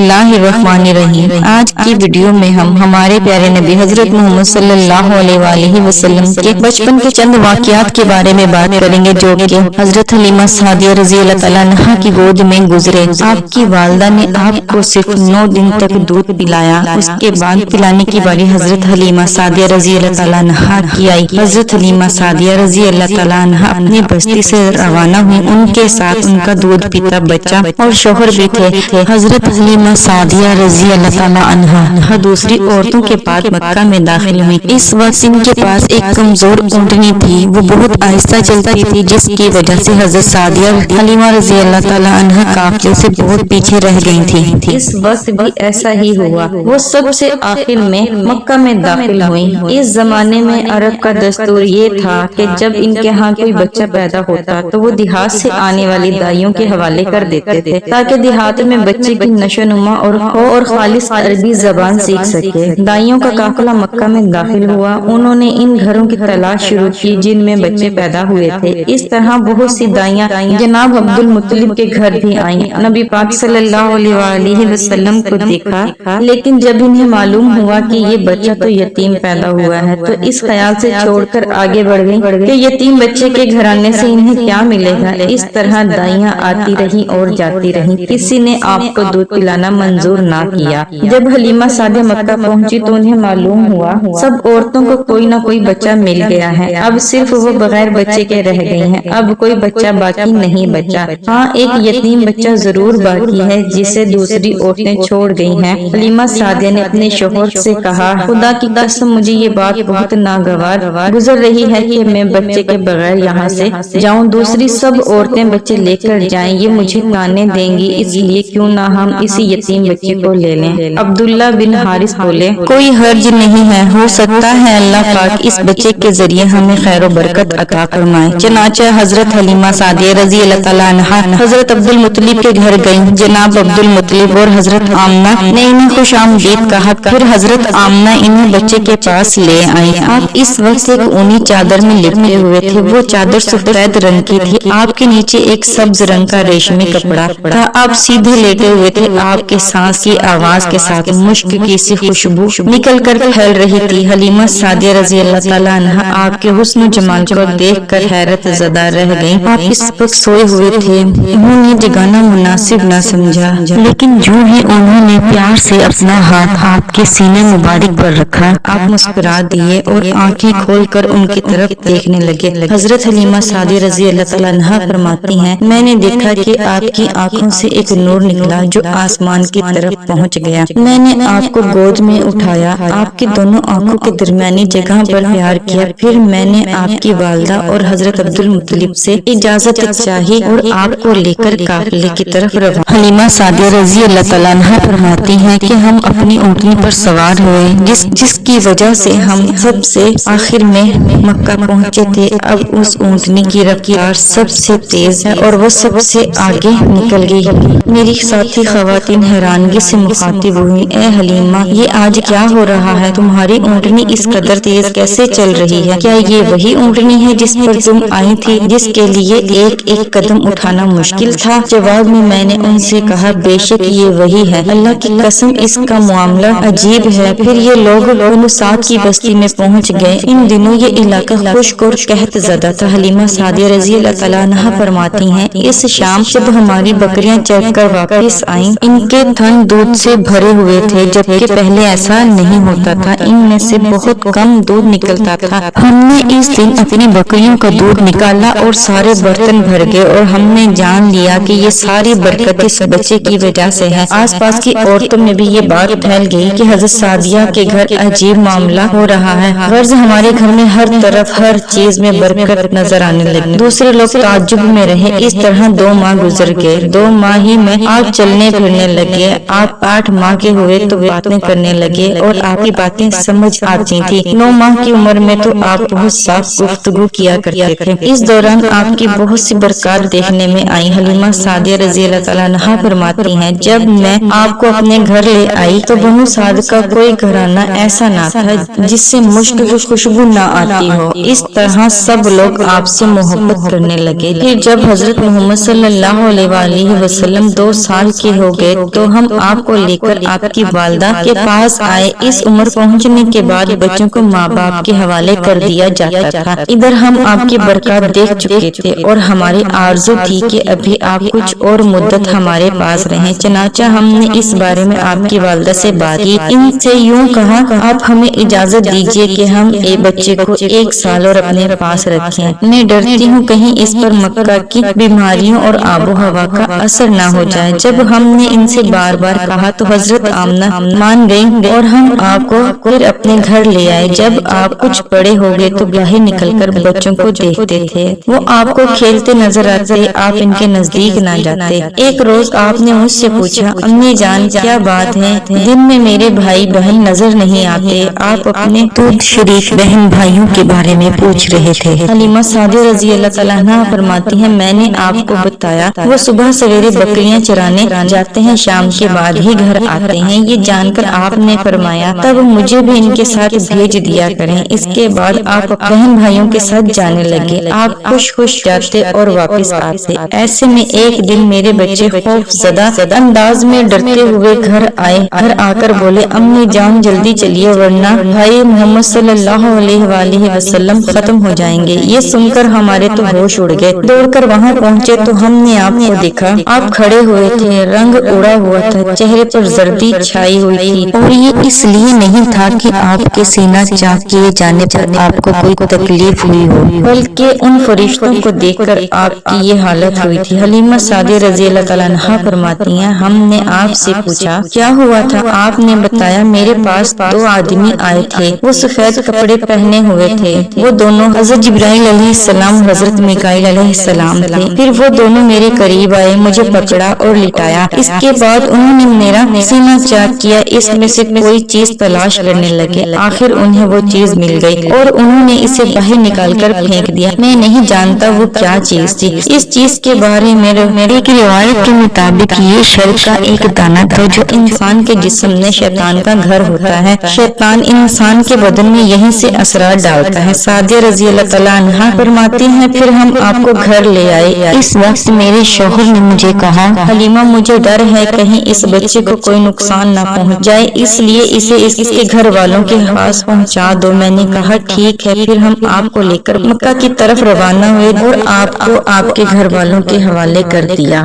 बिस्मिल्लाहिर्रहमानिर्रहीम। आज की वीडियो में हम हमारे प्यारे नबी हजरत मोहम्मद सल्लल्लाहु अलैहि वसल्लम के बचपन के चंद वाक़यात के बारे में बात करेंगे, जो कि हजरत हलीमा सादिया रज़ी अल्लाह तआला अन्हा की गोद में गुजरे। आपकी वालदा ने आपको सिर्फ 9 दिन तक दूध पिलाया। उसके बाद पिलाने की बारी हजरत हलीमा सादिया रज़ी अल्लाह तआला अन्हा की आई। हजरत हलीमा सादिया रज़ी अल्लाह तआला अन्हा अपनी बस्ती से रवाना हुई। उनके साथ उनका दूध पीता बच्चा और शौहर भी थे। हजरत हलीमा सादिया रज़ी अल्लाह तआला अन्हा दूसरी औरतों के बाद मक्का में दाखिल हुई। इस वक्त इनके पास एक कमजोर ऊँटनी थी। वो बहुत आहिस्ता चलती थी, जिसकी वजह से हजरत सादिया हलीमा रज़ी अल्लाह तआला अन्हा काफिले से बहुत पीछे रह गई थी। इस वक्त भी ऐसा ही हुआ। वो सबसे आखिर में मक्का में दाखिल हुई। इस जमाने में अरब का दस्तूर ये था कि जब इनके यहाँ कोई बच्चा पैदा होता तो वो देहात से आने वाली दाइयों के हवाले कर देते थे, ताकि देहात में बच्चे की नशोनुमा और खालिस अरबी जबान सीख सके। दाइयों का काफिला मक्का में दाखिल हुआ। उन्होंने इन घरों की तलाश शुरू की जिनमें बच्चे पैदा हुए थे। इस तरह बहुत सी दाइयां जनाब अब्दुल मुत्तलिब के घर भी आईं। नबी पाक सल्लल्लाहु अलैहि वसल्लम को देखा, लेकिन जब इन्हें मालूम हुआ कि ये बच्चा तो यतीम पैदा हुआ है, तो इस ख्याल से छोड़कर आगे बढ़ गई कि यतीम बच्चे के घराने से इन्हें क्या मिलेगा। इस तरह दाइयां आती रही और जाती रही। किसी ने आपको दूध पिलाना मंजूर ना किया। जब हलीमा सादिया मक्का पहुंची तो उन्हें मालूम हुआ सब औरतों को कोई ना कोई बच्चा मिल गया है। अब सिर्फ वो बगैर बच्चे के रह गई हैं। अब कोई बच्चा बाकी नहीं बचा। हाँ, एक यतीम बच्चा जरूर बाकी है, जिसे दूसरी औरतें छोड़ गई हैं। हलीमा सादिया ने अपने शोहर से कहा, खुदा की कसम मुझे ये बात बहुत नागवार गुजर रही है कि मैं बच्चे के बगैर यहाँ से जाऊँ। दूसरी सब औरतें बच्चे लेकर जाएं, ये मुझे ताने देंगी, इसलिए क्यों ना हम इसी यतीम बच्चे को ले लें। अब्दुल्ला बिन हारिस बोले, कोई हर्ज नहीं है, हो सकता है अल्लाह पाक इस बच्चे के जरिए हमें खैर और बरकत अता फरमाए। चनाचे हजरत हलीमा सादिया रज़ी अल्लाह तआला अन्हा हजरत अब्दुल मुत्तलिब के घर गईं। जनाब अब्दुल मुत्तलिब और हजरत आमना ने इन्हें खुश आमदीद कहा। फिर हजरत आमना इन्हें बच्चे के पास ले आई। आप इस वक्त एक ऊनी चादर में लिपटे हुए थे। वो चादर सफेद रंग की थी। आपके नीचे एक सब्ज रंग का रेशमी कपड़ा था। आप सीधे लेटे हुए थे। आपके सांस की आवाज के साथ मुश्क की सी खुशबू निकल कर फैल रही थी। हलीमा सादिया रज़ी अल्लाह तआला अन्हा आपके हुस्न जमाल को देख कर हैरत ज़दा रह गईं। आप इस वक्त सोए हुए थे। उन्होंने जगाना मुनासिब न समझा, लेकिन जो ही उन्होंने प्यार से अपना हाथ आपके सीने मुबारक पर रखा, आप मुस्कुरा दिए और आंखें खोलकर उनकी तरफ देखने लगे। हजरत हलीमा सादिया रज़ी अल्लाह तआला अन्हा फरमाती हैं, मैंने देखा कि आपकी आंखों से एक नूर निकला जो आसमान की तरफ पहुंच गया। मैंने आपको गोद में उठाया, आपकी दोनों आंखों के दरमियानी जगह पर प्यार किया। फिर मैंने आपकी वालदा और हजरत अब्दुल मुत्तलिब से इजाजत चाही और आपको लेकर काफिले की तरफ रवाना। हलीमा सादिया रज़ी अल्लाह तआला अन्हा फरमाती हैं कि हम अपनी ऊँटनी पर सवार हुए, जिसकी वजह से हम सबसे आखिर में मक्का पहुँचे थे। अब उस ऊँटनी की रफ्तार सबसे तेज है और वो सबसे आगे निकल गई। मेरी साथी खवातीन हैरानगी से मुखातिब हुई, ए हलीमा, ये आज क्या हो रहा है? तुम्हारी ऊँटनी इस कदर तेज कैसे चल रही है? क्या ये वही ऊँटनी है जिस पर तुम आई थी, जिसके लिए एक एक कदम उठाना मुश्किल था? जवाब में मैंने उनसे कहा, बेशक ये वही है। अल्लाह की कसम इसका मामला अजीब है। फिर ये लोग साथ की बस्ती में पहुँच गए। इन दिनों ये इलाका खुश्क और कहत ज़दा था। हलीमा सादिया रज़ी अल्लाह तआला अन्हा फरमाती हैं, इस शाम जब हमारी बकरियां चरकर वापस आईं, इनके थन दूध से भरे हुए थे, जबकि पहले ऐसा नहीं होता था। इनमें से बहुत कम दूध निकलता था। हमने इस दिन अपनी बकरियों का दूध निकाला और सारे बर्तन भर गए और हमने जान लिया कि ये सारी बरकत इस बच्चे की वजह से है। आसपास की औरतों में भी ये बात फैल गई कि हजरत सादिया के घर अजीब मामला हो रहा है। गर्ज हमारे घर में हर तरफ हर चीज में बरकत नजर आने लगी। दूसरे लोग ताज्जुब में रहे। इस तरह 2 माह गुजर गए। 2 माह ही में आप चलने फिरने लगे। आप 8 माह के हुए तो बातें करने लगे और आपकी बातें समझ आती थी। 9 माह की उम्र में तो आप बहुत साफ गुफ्तगू किया करते थे। इस दौरान आपकी बहुत सी बरकत देखने में आई। हलीमा सादिया रज़ी अल्लाह तआला अन्हा फरमाती हैं, जब मैं आपको अपने घर ले आई तो बनु साद का कोई घराना ऐसा ना था जिससे मुश्क की खुशबू न आती हो। इस तरह सब लोग आपसे मोहब्बत करने लगे। फिर जब हजरत मोहम्मद सल्लल्लाहु अलैहि वसल्लम 2 साल के हो गए تو ہم آپ کو لے کر آپ کی والدہ کے پاس آئے۔ اس عمر پہنچنے کے بعد بچوں کو ماں باپ کے حوالے کر دیا جاتا تھا۔ ادھر ہم آپ کی برکات دیکھ چکے تھے اور ہماری آرزو تھی کہ ابھی آپ کچھ اور مدت ہمارے پاس رہیں۔ چنانچہ ہم نے اس بارے میں آپ کی والدہ سے بات کی۔ ان سے یوں کہا، آپ ہمیں اجازت دیجیے کہ ہم بچے کو 1 سال اور اپنے پاس رکھیں۔ میں ڈرتی ہوں کہیں اس پر مکہ کی بیماریوں اور آب و ہوا کا اثر نہ ہو جائے۔ جب ہم نے ان سے بار بار کہا تو حضرت آمنہ مان گئی اور ہم آپ کو پھر اپنے گھر لے آئے۔ جب آپ کچھ بڑے ہو گئے تو باہر نکل کر بچوں کو دیکھتے تھے، وہ آپ کو کھیلتے نظر آتے، آپ ان کے نزدیک نہ جاتے۔ ایک روز آپ نے مجھ سے پوچھا، امی جان کیا بات ہے، دن میں میرے بھائی بہن نظر نہیں آتے، آپ اپنے دودھ شریک بہن بھائیوں کے بارے میں پوچھ رہے تھے۔ حلیمہ سعدیہ رضی اللہ تعالیٰ عنہا فرماتی ہیں، میں نے آپ کو بتایا وہ صبح سویرے بکریاں چرانے جاتے ہیں، شام کے بعد ہی گھر آتے ہیں۔ یہ جان کر آپ نے فرمایا، تب مجھے بھی ان کے ساتھ بھیج دیا کریں۔ اس کے بعد آپ بہن بھائیوں کے ساتھ جانے لگے، آپ خوش جاتے اور واپس آتے۔ ایسے میں ایک دن میرے بچے خوف زدہ انداز میں ڈرتے ہوئے گھر آئے۔ گھر آ کر بولے، امی جان جلدی چلیے ورنہ بھائی محمد صلی اللہ علیہ وآلہ وسلم ختم ہو جائیں گے۔ یہ سن کر ہمارے تو ہوش اڑ گئے۔ دوڑ کر وہاں پہنچے تو ہم نے آپ کو دیکھا، آپ کھڑے ہوئے تھے، رنگ اڑا ہوا تھا، چہرے پر زردی چھائی ہوئی تھی، اور یہ اس لیے نہیں تھا کہ آپ کے سینہ چاک کیے جانے پر آپ کو کوئی تکلیف ہوئی ہو، بلکہ ان فرشتوں کو دیکھ کر آپ کی یہ حالت ہوئی تھی۔ حلیمہ سعدیہ رضی اللہ تعالیٰ عنہا فرماتی ہیں، ہم نے آپ سے پوچھا کیا ہوا تھا؟ آپ نے بتایا، میرے پاس 2 آدمی آئے تھے، وہ سفید کپڑے پہنے ہوئے تھے، وہ دونوں حضرت جبرائیل علیہ السلام اور حضرت میکائیل علیہ السلام تھے۔ پھر وہ دونوں میرے قریب آئے، مجھے پکڑا اور لٹایا، اس کے بعد انہوں نے میرا سینہ چاک کیا، اس میں سے کوئی چیز تلاش کرنے لگے، آخر انہیں وہ چیز مل گئی اور انہوں نے اسے باہر نکال کر پھینک دیا۔ میں نہیں جانتا وہ کیا چیز تھی۔ اس چیز کے بارے میں ایک روایت کے مطابق یہ شر کا ایک دانہ تھا جو انسان کے جسم میں شیطان کا گھر ہوتا ہے۔ شیطان انسان کے بدن میں یہیں سے اثرات ڈالتا ہے۔ سعدیہ رضی اللہ تعالیٰ عنہا فرماتی ہیں، پھر ہم آپ کو گھر لے آئے۔ اس وقت میرے شوہر نے مجھے کہا، حلیمہ مجھے ڈر ہے کہیں اس بچے کو کوئی نقصان نہ پہنچ جائے، اس لیے اسے اس کے گھر والوں کے پاس پہنچا دو۔ میں نے کہا ٹھیک ہے۔ پھر ہم آپ کو لے کر مکہ کی طرف روانہ ہوئے اور آپ کو آپ کے گھر والوں کے حوالے کر دیا۔